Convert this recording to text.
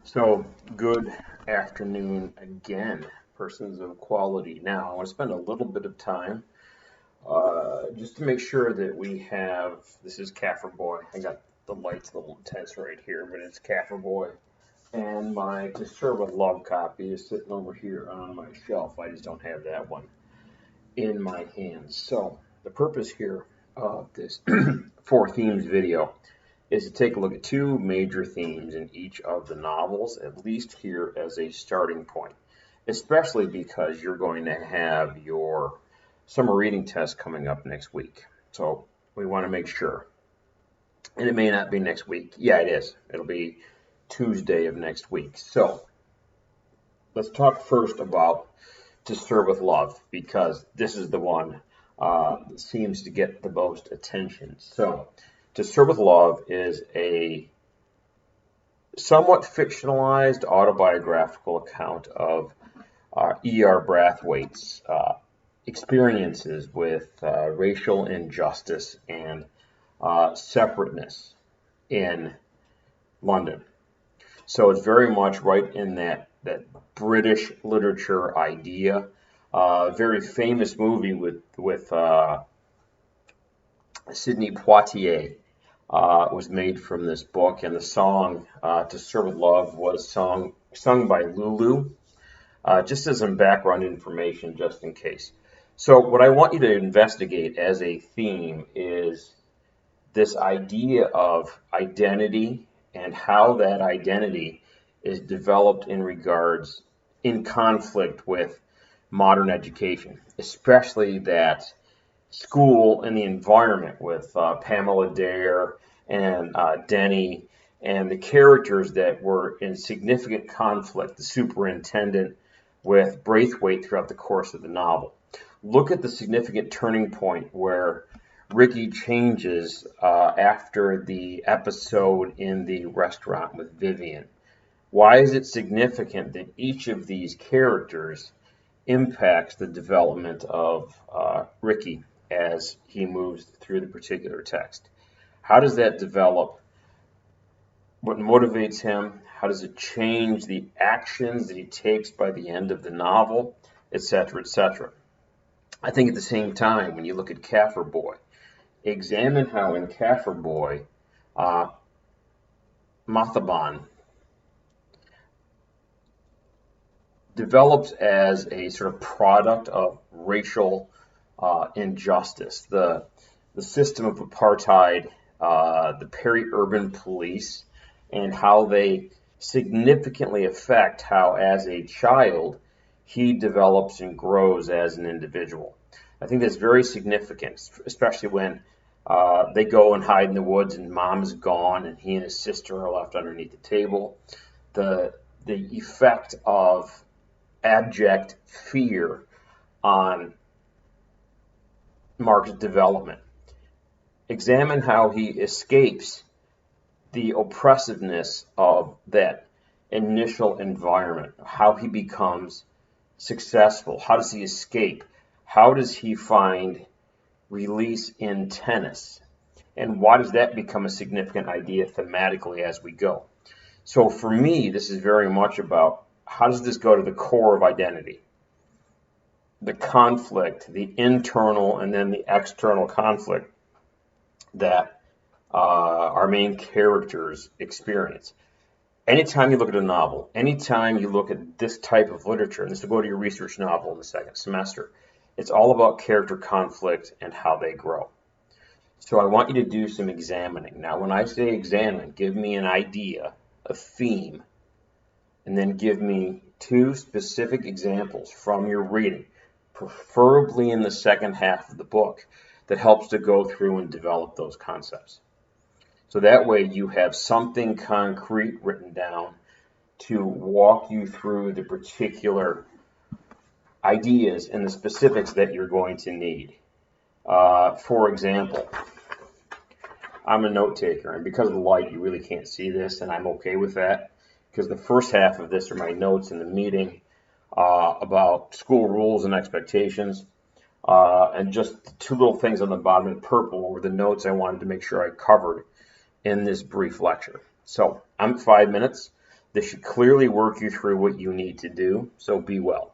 So, good afternoon again, persons of quality. Now, I want to spend a little bit of time just to make sure that we have. This is Kaffir Boy. I got the lights a little intense right here, but it's Kaffir Boy. And my To Serve with Love copy is sitting over here on my shelf. I just don't have that one in my hands. So, the purpose here of this Four Themes video is to take a look at two major themes in each of the novels, at least here as a starting point, especially because you're going to have your summer reading test coming up next week. So we want to make sure. And it may not be next week. Yeah, it is. It'll be Tuesday of next week. So let's talk first about To Serve with Love, because this is the one that seems to get the most attention. So To Serve with Love is a somewhat fictionalized autobiographical account of E.R. Brathwaite's experiences with racial injustice and separateness in London. So it's very much right in that British literature idea. Very famous movie with Sidney Poitier. Was made from this book, and the song To Serve with Love was sung by Lulu, just as some background information, just in case. So what I want you to investigate as a theme is this idea of identity and how that identity is developed in conflict with modern education, especially that school and the environment with Pamela Dare and Denny and the characters that were in significant conflict, the superintendent with Braithwaite throughout the course of the novel. Look at the significant turning point where Ricky changes after the episode in the restaurant with Vivian. Why is it significant that each of these characters impacts the development of Ricky as he moves through the particular text? How does that develop? What motivates him? How does it change the actions that he takes by the end of the novel, etc., etc.? I think at the same time, when you look at Kaffir Boy, examine how in Kaffir Boy, Mathaban develops as a sort of product of racial injustice, the system of apartheid, the peri-urban police, and how they significantly affect how, as a child, he develops and grows as an individual. I think that's very significant, especially when they go and hide in the woods and mom is gone and he and his sister are left underneath the table. The effect of abject fear on Mark's development. Examine how he escapes the oppressiveness of that initial environment, how he becomes successful, how does he escape, how does he find release in tennis, and why does that become a significant idea thematically as we go. So for me, this is very much about how does this go to the core of identity? The conflict, the internal and then the external conflict that our main characters experience. Anytime you look at a novel, anytime you look at this type of literature, and this will go to your research novel in the second semester, it's all about character conflict and how they grow. So I want you to do some examining. Now, when I say examine, give me an idea, a theme, and then give me two specific examples from your reading, preferably in the second half of the book, that helps to go through and develop those concepts. So that way you have something concrete written down to walk you through the particular ideas and the specifics that you're going to need. For example, I'm a note taker, and because of the light, you really can't see this, and I'm okay with that, because the first half of this are my notes in the meeting about school rules and expectations, and just the two little things on the bottom in purple were the notes I wanted to make sure I covered in this brief lecture. So I'm at 5 minutes. This should clearly work you through what you need to do, so be well.